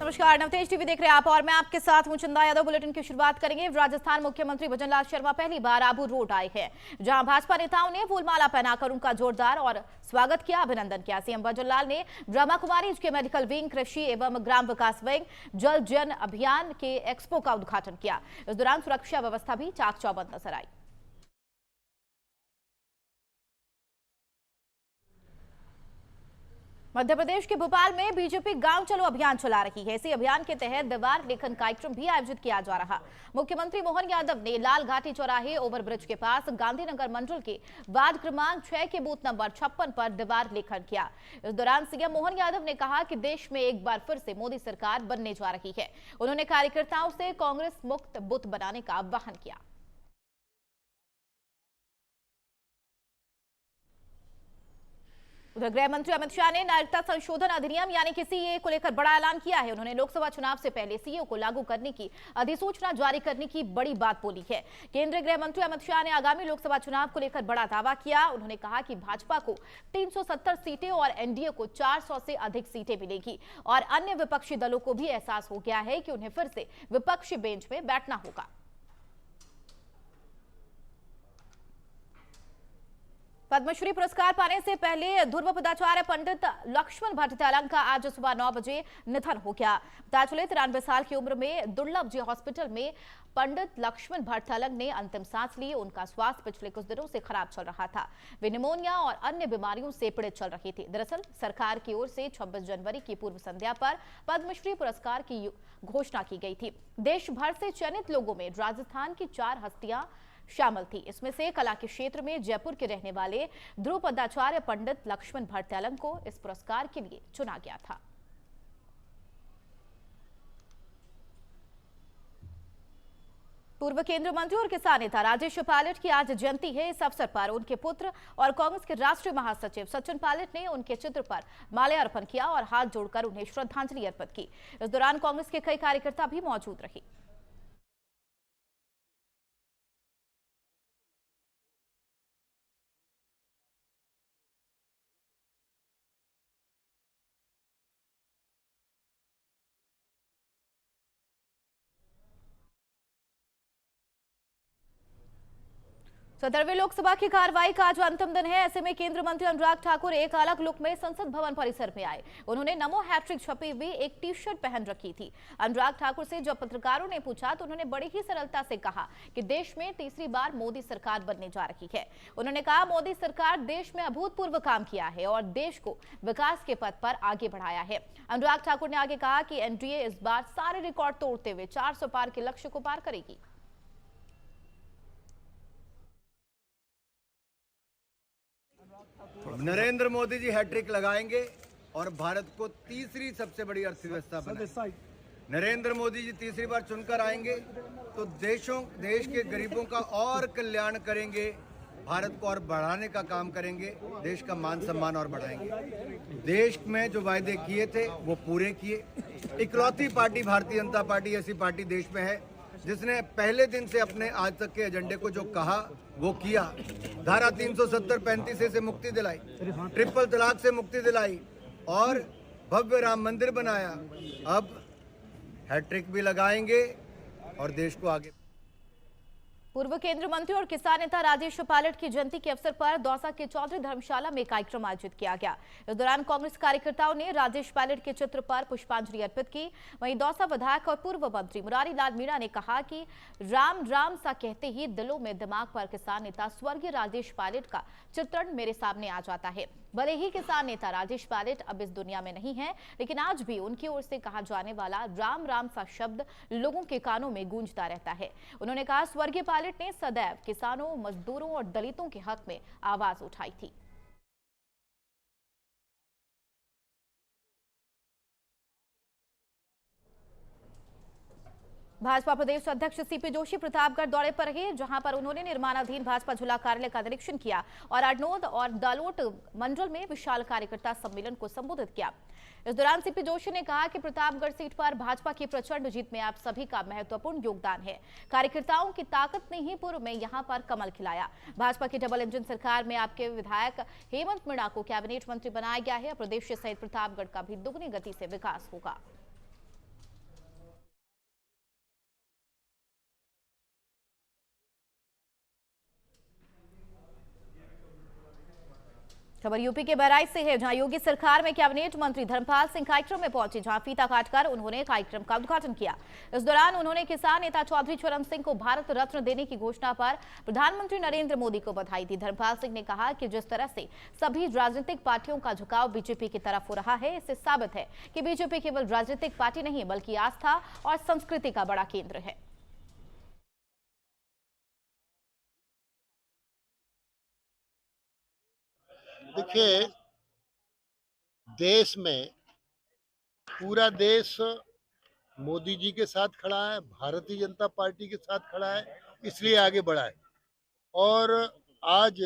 नमस्कार, नवतेज टीवी देख रहे हैं आप और मैं आपके साथ हूं चंदा यादव। बुलेटिन की शुरुआत करेंगे। राजस्थान मुख्यमंत्री भजनलाल शर्मा पहली बार आबू रोड आए हैं, जहां भाजपा नेताओं ने फूलमाला पहनाकर उनका जोरदार और स्वागत किया, अभिनंदन किया। सीएम भजनलाल ने ब्रह्मा कुमारी के मेडिकल विंग, कृषि एवं ग्राम विकास विंग, जल जन अभियान के एक्सपो का उद्घाटन किया। इस दौरान सुरक्षा व्यवस्था भी चाक चौबंद नजर आई। मध्य प्रदेश के भोपाल में बीजेपी गांव चलो अभियान चला रही है। इसी अभियान के तहत दीवार लेखन कार्यक्रम भी आयोजित किया जा रहा। मुख्यमंत्री मोहन यादव ने लाल घाटी चौराहे ओवरब्रिज के पास गांधीनगर मंडल के वार्ड क्रमांक 6 के बूथ नंबर 56 पर दीवार लेखन किया। इस दौरान सीएम मोहन यादव ने कहा कि देश में एक बार फिर से मोदी सरकार बनने जा रही है। उन्होंने कार्यकर्ताओं से कांग्रेस मुक्त बूथ बनाने का आह्वान किया। उधर गृह मंत्री अमित शाह ने नागरिकता संशोधन अधिनियम यानी कि सीएए को लेकर बड़ा ऐलान किया है। उन्होंने लोकसभा चुनाव से पहले सीएए को लागू करने की अधिसूचना जारी करने की बड़ी बात बोली है। केंद्रीय गृह मंत्री अमित शाह ने आगामी लोकसभा चुनाव को लेकर बड़ा दावा किया। उन्होंने कहा कि भाजपा को 370 सीटें और एनडीए को 400 से अधिक सीटें मिलेगी और अन्य विपक्षी दलों को भी एहसास हो गया है कि उन्हें फिर से विपक्षी बेंच में बैठना होगा। पद्मश्री पुरस्कार पाने से पहले ध्रुव पदाचार्य पंडित लक्ष्मण भट्ट तेलंग का आज सुबह 9 बजे निधन हो गया। पता चले 93 साल की उम्र में दुर्लभ जी हॉस्पिटल में पंडित लक्ष्मण भट्ट तेलंग ने अंतिम सांस ली। उनका स्वास्थ्य पिछले कुछ दिनों से खराब चल रहा था। वे निमोनिया और अन्य बीमारियों से पीड़ित चल रहे थे। दरअसल सरकार की ओर से 26 जनवरी की पूर्व संध्या पर पद्मश्री पुरस्कार की घोषणा की गई थी। देश भर से चयनित लोगों में राजस्थान की 4 हस्तियां शामिल थी। इसमें से कला के क्षेत्र में जयपुर के रहने वाले ध्रुव पदाचार्य पंडित लक्ष्मण भट्ट तेलंग को इस पुरस्कार के लिए चुना गया था। पूर्व केंद्रीय मंत्री और किसान नेता राजेश पायलट की आज जयंती है। इस अवसर पर उनके पुत्र और कांग्रेस के राष्ट्रीय महासचिव सचिन पायलट ने उनके चित्र पर माल्यार्पण किया और हाथ जोड़कर उन्हें श्रद्धांजलि अर्पित की। इस दौरान कांग्रेस के कई कार्यकर्ता भी मौजूद रहे। सत्रहवीं लोकसभा की कार्रवाई का आज अंतिम दिन है। ऐसे में केंद्रीय मंत्री अनुराग ठाकुर एक अलग लुक में संसद भवन परिसर में आए। उन्होंने नमो हैट्रिक छपी हुई एक टी शर्ट पहन रखी थी। अनुराग ठाकुर से जब पत्रकारों ने पूछा तो उन्होंने बड़ी ही सरलता से कहा कि देश में तीसरी बार मोदी सरकार बनने जा रही है। उन्होंने कहा मोदी सरकार देश में अभूतपूर्व काम किया है और देश को विकास के पथ पर आगे बढ़ाया है। अनुराग ठाकुर ने आगे कहा कि एनडीए इस बार सारे रिकॉर्ड तोड़ते हुए 400 पार के लक्ष्य को पार करेगी। नरेंद्र मोदी जी हैट्रिक लगाएंगे और भारत को तीसरी सबसे बड़ी अर्थव्यवस्था बनाएंगे। नरेंद्र मोदी जी तीसरी बार चुनकर आएंगे तो देश के गरीबों का और कल्याण करेंगे, भारत को और बढ़ाने का काम करेंगे, देश का मान सम्मान और बढ़ाएंगे। देश में जो वायदे किए थे वो पूरे किए। इकलौती पार्टी भारतीय जनता पार्टी ऐसी पार्टी देश में है जिसने पहले दिन से अपने आज तक के एजेंडे को जो कहा वो किया। धारा 370-35 से मुक्ति दिलाई, ट्रिपल तलाक से मुक्ति दिलाई और भव्य राम मंदिर बनाया। अब हैट्रिक भी लगाएंगे और देश को आगे। पूर्व केंद्रीय मंत्री और किसान नेता राजेश पायलट की जयंती के अवसर पर दौसा के चौधरी धर्मशाला में कार्यक्रम आयोजित किया गया। इस दौरान कांग्रेस कार्यकर्ताओं ने राजेश पायलट के चित्र पर पुष्पांजलि अर्पित की। वहीं दौसा विधायक और पूर्व मंत्री मुरारी लाल मीणा ने कहा कि राम राम सा कहते ही दिलों में दिमाग पर किसान नेता स्वर्गीय राजेश पायलट का चित्रण मेरे सामने आ जाता है। भले ही किसान नेता राजेश पायलट अब इस दुनिया में नहीं है, लेकिन आज भी उनकी ओर से कहा जाने वाला राम राम सा शब्द लोगों के कानों में गूंजता रहता है। उन्होंने कहा स्वर्गीय पायलट ने सदैव किसानों, मजदूरों और दलितों के हक में आवाज उठाई थी। भाजपा प्रदेश अध्यक्ष सीपी जोशी प्रतापगढ़ दौरे पर रहे, जहां पर उन्होंने निर्माणाधीन भाजपा जिला कार्यालय का निरीक्षण किया और अडनोद और दालोट मंडल में विशाल कार्यकर्ता सम्मेलन को संबोधित किया। इस दौरान सीपी जोशी ने कहा कि प्रतापगढ़ सीट पर भाजपा की प्रचंड जीत में आप सभी का महत्वपूर्ण योगदान है। कार्यकर्ताओं की ताकत ने ही पूर्व में यहां पर कमल खिलाया। भाजपा की डबल इंजन सरकार में आपके विधायक हेमंत मीणा को कैबिनेट मंत्री बनाया गया है। प्रदेश सहित प्रतापगढ़ का भी दुगनी गति से विकास होगा। खबर यूपी के बहराइच से है, जहां योगी सरकार में कैबिनेट मंत्री धर्मपाल सिंह कार्यक्रम में पहुंचे, जहां फीता काटकर उन्होंने कार्यक्रम का उद्घाटन किया। इस दौरान उन्होंने किसान नेता चौधरी चरण सिंह को भारत रत्न देने की घोषणा पर प्रधानमंत्री नरेंद्र मोदी को बधाई दी। धर्मपाल सिंह ने कहा कि जिस तरह से सभी राजनीतिक पार्टियों का झुकाव बीजेपी की तरफ हो रहा है, इससे साबित है कि बीजेपी केवल राजनीतिक पार्टी नहीं बल्कि आस्था और संस्कृति का बड़ा केंद्र है। देखिए, देश में पूरा देश मोदी जी के साथ खड़ा है, भारतीय जनता पार्टी के साथ खड़ा है, इसलिए आगे बढ़ा है। और आज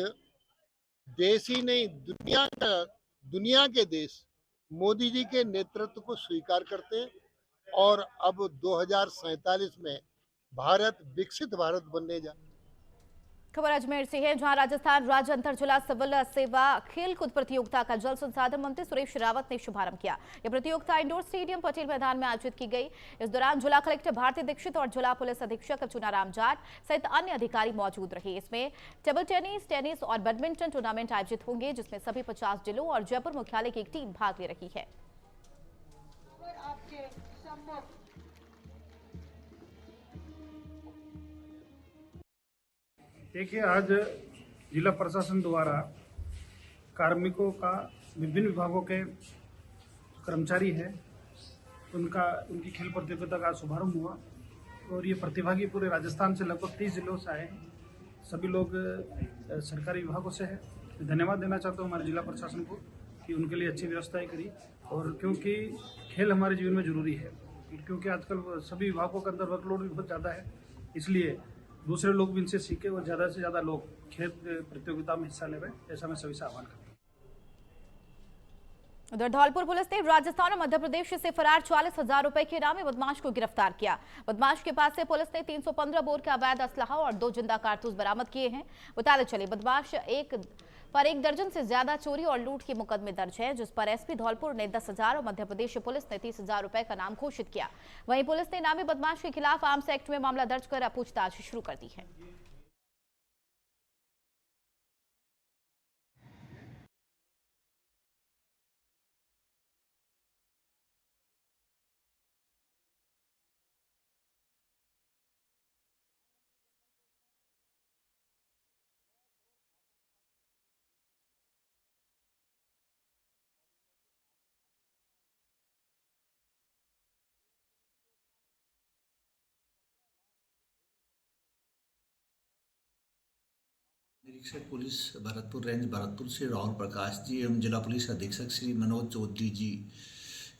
देश ही नहीं, दुनिया के देश मोदी जी के नेतृत्व को स्वीकार करते हैं। और अब 2047 में भारत विकसित भारत बनने जा। खबर अजमेर से है, जहां राजस्थान राज्य अंतर जिला सिविल सेवा खेलकूद प्रतियोगिता का जल संसाधन मंत्री सुरेश रावत ने शुभारंभ किया। यह प्रतियोगिता इंडोर स्टेडियम पटेल मैदान में आयोजित की गई। इस दौरान जिला कलेक्टर भारती दीक्षित और जिला पुलिस अधीक्षक चुनाराम जाट सहित अन्य अधिकारी मौजूद रहे। इसमें टेबल टेनिस और बैडमिंटन टूर्नामेंट आयोजित होंगे, जिसमें सभी 50 जिलों और जयपुर मुख्यालय की एक टीम भाग ले रही है। देखिए, आज जिला प्रशासन द्वारा कार्मिकों का विभिन्न विभागों के कर्मचारी हैं, उनकी खेल प्रतियोगिता का शुभारंभ हुआ और ये प्रतिभागी पूरे राजस्थान से लगभग 30 जिलों से आए हैं। सभी लोग सरकारी विभागों से हैं। धन्यवाद देना चाहता हूँ हमारे जिला प्रशासन को कि उनके लिए अच्छी व्यवस्थाएं करी, और क्योंकि खेल हमारे जीवन में जरूरी है, क्योंकि आजकल सभी विभागों के अंदर वर्कलोड भी बहुत ज़्यादा है, इसलिए दूसरे लोग भी इनसे सीखे और ज़्यादा से ज़्यादा लोग खेल प्रतियोगिता में हिस्सा लेवे, ऐसा मैं सभी से आह्वान करता हूँ। उधर धौलपुर पुलिस ने राजस्थान और मध्य प्रदेश से फरार 40,000 रुपए के इनामी बदमाश को गिरफ्तार किया। बदमाश के पास से पुलिस ने 315 बोर का अवैध असलहा और 2 जिंदा कारतूस बरामद किए हैं। बताते चले, बदमाश पर 1 दर्जन से ज्यादा चोरी और लूट के मुकदमे दर्ज है, जिस पर एसपी धौलपुर ने 10,000 और मध्य प्रदेश पुलिस ने 30,000 रुपए का नाम घोषित किया। वहीं पुलिस ने इनामी बदमाश के खिलाफ आर्म्स एक्ट में मामला दर्ज कर पूछताछ शुरू कर दी है। निरीक्षक पुलिस भरतपुर रेंज भरतपुर से राहुल प्रकाश जी एवं जिला पुलिस अधीक्षक श्री मनोज चौधरी जी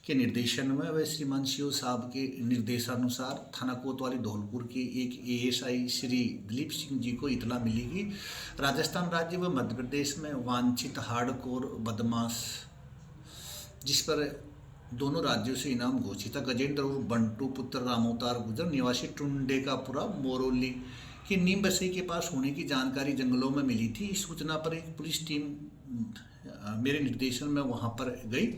के निर्देशन में व श्रीमान शिव साहब के निर्देशानुसार थाना कोतवाली धौलपुर के एक एएसआई श्री दिलीप सिंह जी को इतला मिली कि राजस्थान राज्य व मध्य प्रदेश में वांछित हार्डकोर बदमाश, जिस पर दोनों राज्यों से इनाम घोषित था, गजेंद्र और बंटू पुत्र रामोतार गुजर निवासी टुंडेकापुरा मोरोली कि नीम बसई के पास होने की जानकारी जंगलों में मिली थी। इस सूचना पर एक पुलिस टीम मेरे निर्देशन में वहां पर गई।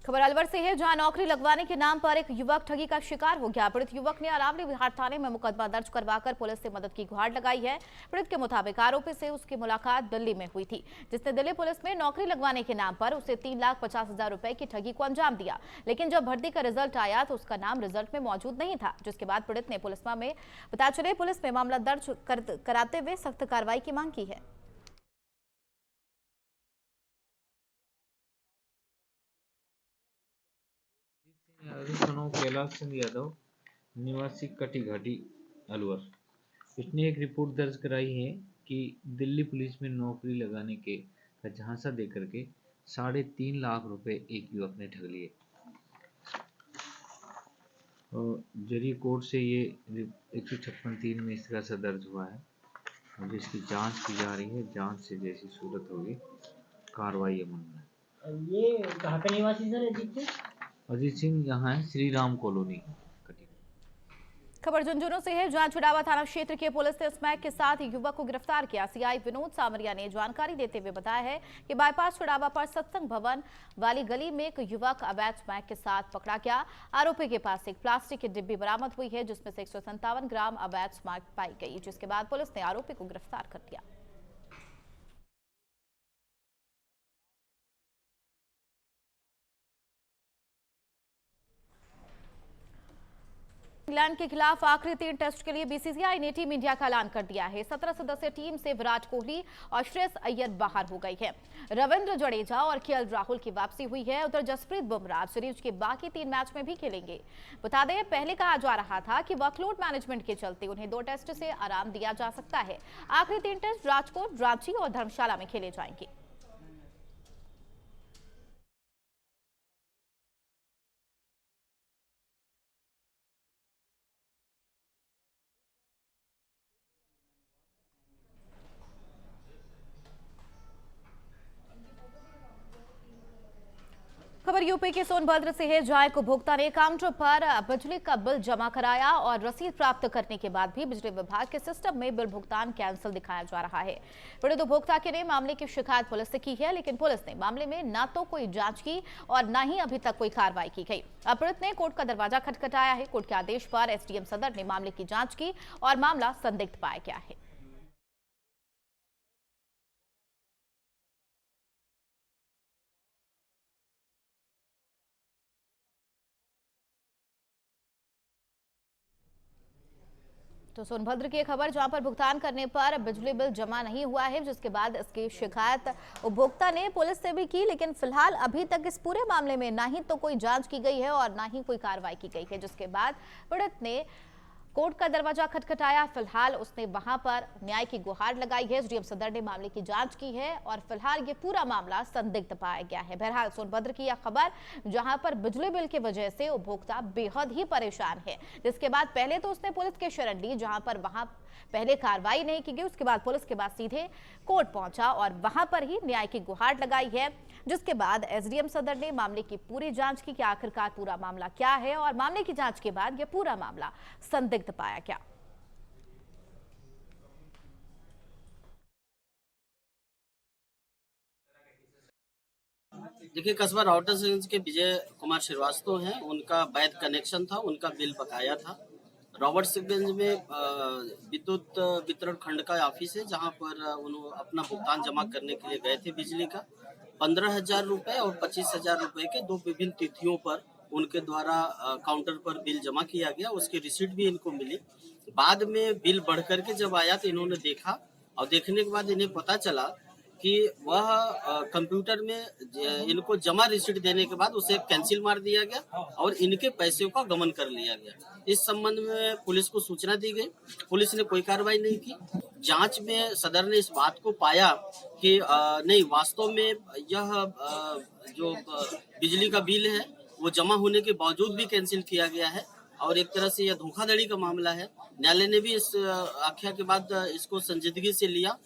खबर अलवर से है, जहां नौकरी लगवाने के नाम पर एक युवक ठगी का शिकार हो गया। पीड़ित युवक ने अरावली विहार थाने में मुकदमा दर्ज करवाकर पुलिस से मदद की गुहार लगाई है। पीड़ित के मुताबिक आरोपी से उसकी मुलाकात दिल्ली में हुई थी, जिसने दिल्ली पुलिस में नौकरी लगवाने के नाम पर उसे 3,50,000 रुपए की ठगी को अंजाम दिया। लेकिन जब भर्ती का रिजल्ट आया तो उसका नाम रिजल्ट में मौजूद नहीं था, जिसके बाद पीड़ित ने पुलिस में मामला दर्ज कराते हुए सख्त कार्रवाई की मांग की है। कैलाश चंद यादव निवासी कटी घाटी अलवर, इसने एक रिपोर्ट दर्ज कराई है कि दिल्ली पुलिस में नौकरी लगाने के झांसा देकर के 3.5 लाख रुपए एक युवक ने ठग लिए। और जरिए कोर्ट से ये 156(3) में इसका सा दर्ज हुआ है और इसकी जांच की जा रही है। जांच से जैसी सूरत होगी कार्रवाई अमल में। ये कहाँ पे निवासी सर अजीत सिंह यहाँ है, श्री राम कॉलोनी। खबर झुंझुनू से है, जहां छुड़ावा थाना क्षेत्र की पुलिस ने स्मैक के साथ युवक को गिरफ्तार किया। सीआई विनोद सामरिया ने जानकारी देते हुए बताया है कि बाईपास छुड़ावा पर सत्संग भवन वाली गली में एक युवक अवैध स्मैक के साथ पकड़ा गया। आरोपी के पास एक प्लास्टिक की डिब्बी बरामद हुई है, जिसमें से 157 ग्राम अवैध स्मैक पाई गई, जिसके बाद पुलिस ने आरोपी को गिरफ्तार कर लिया। इंग्लैंड के खिलाफ आखिरी 3 टेस्ट के लिए बीसीसीआई ने टीम इंडिया का ऐलान कर दिया है। 17 सदस्यीय टीम से विराट कोहली और श्रेयस अय्यर बाहर हो गई है। रविंद्र जडेजा और केएल राहुल की वापसी हुई है। उधर जसप्रीत बुमराह सीरीज के बाकी 3 मैच में भी खेलेंगे। बता दें, पहले कहा जा रहा था कि वर्कलोड मैनेजमेंट के चलते उन्हें 2 टेस्ट से आराम दिया जा सकता है। आखिरी 3 टेस्ट राजकोट, रांची और धर्मशाला में खेले जाएंगे। खबर यूपी के सोनभद्र से है, जहां एक उपभोक्ता ने काउंटर पर बिजली का बिल जमा कराया और रसीद प्राप्त करने के बाद भी बिजली विभाग के सिस्टम में बिल भुगतान कैंसिल दिखाया जा रहा है। पीड़ित उपभोक्ता ने मामले की शिकायत पुलिस से की है, लेकिन पुलिस ने मामले में न तो कोई जांच की और न ही अभी तक कोई कार्रवाई की गई। अब पीड़ित ने कोर्ट का दरवाजा खटखटाया है। कोर्ट के आदेश पर एसडीएम सदर ने मामले की जांच की और मामला संदिग्ध पाया गया है। तो सोनभद्र की खबर, जहां पर भुगतान करने पर बिजली बिल जमा नहीं हुआ है, जिसके बाद इसकी शिकायत उपभोक्ता ने पुलिस से भी की, लेकिन फिलहाल अभी तक इस पूरे मामले में ना ही तो कोई जांच की गई है और ना ही कोई कार्रवाई की गई है, जिसके बाद पीड़ित ने कोर्ट का दरवाजा खटखटाया। फिलहाल उसने वहां पर न्याय की गुहार लगाई है। एसडीएम सदर ने मामले की जांच की है और फिलहाल ये पूरा मामला संदिग्ध पाया गया है। बहरहाल सोनभद्र की यह खबर, जहां पर बिजली बिल की वजह से उपभोक्ता बेहद ही परेशान है, जिसके बाद पहले तो उसने पुलिस की शरण ली, जहां पर वहां पहले कार्रवाई नहीं की गई, उसके बाद पुलिस के बाद सीधे कोर्ट पहुंचा और वहां पर ही न्याय की गुहार लगाई है, जिसके बाद एसडीएम सदर ने मामले की पूरी जांच की कि आखिरकार पूरा मामला क्या है और मामले की जांच के बाद यह पूरा मामला संदिग्ध पाया गया। देखिए, कस्बा राउटरगंज के विजय कुमार श्रीवास्तव हैं, उनका वैध कनेक्शन था, उनका बिल बकाया था। रॉबर्ट्सगंज में विद्युत वितरण खंड का ऑफिस है, जहां पर उन्होंने अपना भुगतान जमा करने के लिए गए थे बिजली का। 15,000 रुपए और 25,000 रुपए के 2 विभिन्न तिथियों पर उनके द्वारा काउंटर पर बिल जमा किया गया। उसकी रिसीट भी इनको मिली। बाद में बिल बढ़ करके जब आया तो इन्होंने देखा और देखने के बाद इन्हें पता चला कि वह कंप्यूटर में इनको जमा रिसीट देने के बाद उसे कैंसिल मार दिया गया और इनके पैसे का गमन कर लिया गया। इस संबंध में पुलिस को सूचना दी गई। पुलिस ने कोई कार्रवाई नहीं की। जांच में सदर ने इस बात को पाया कि नहीं, वास्तव में यह जो बिजली का बिल है वो जमा होने के बावजूद भी कैंसिल किया गया है और एक तरह से यह धोखाधड़ी का मामला है। न्यायालय ने भी इस आख्या के बाद इसको संजीदगी से लिया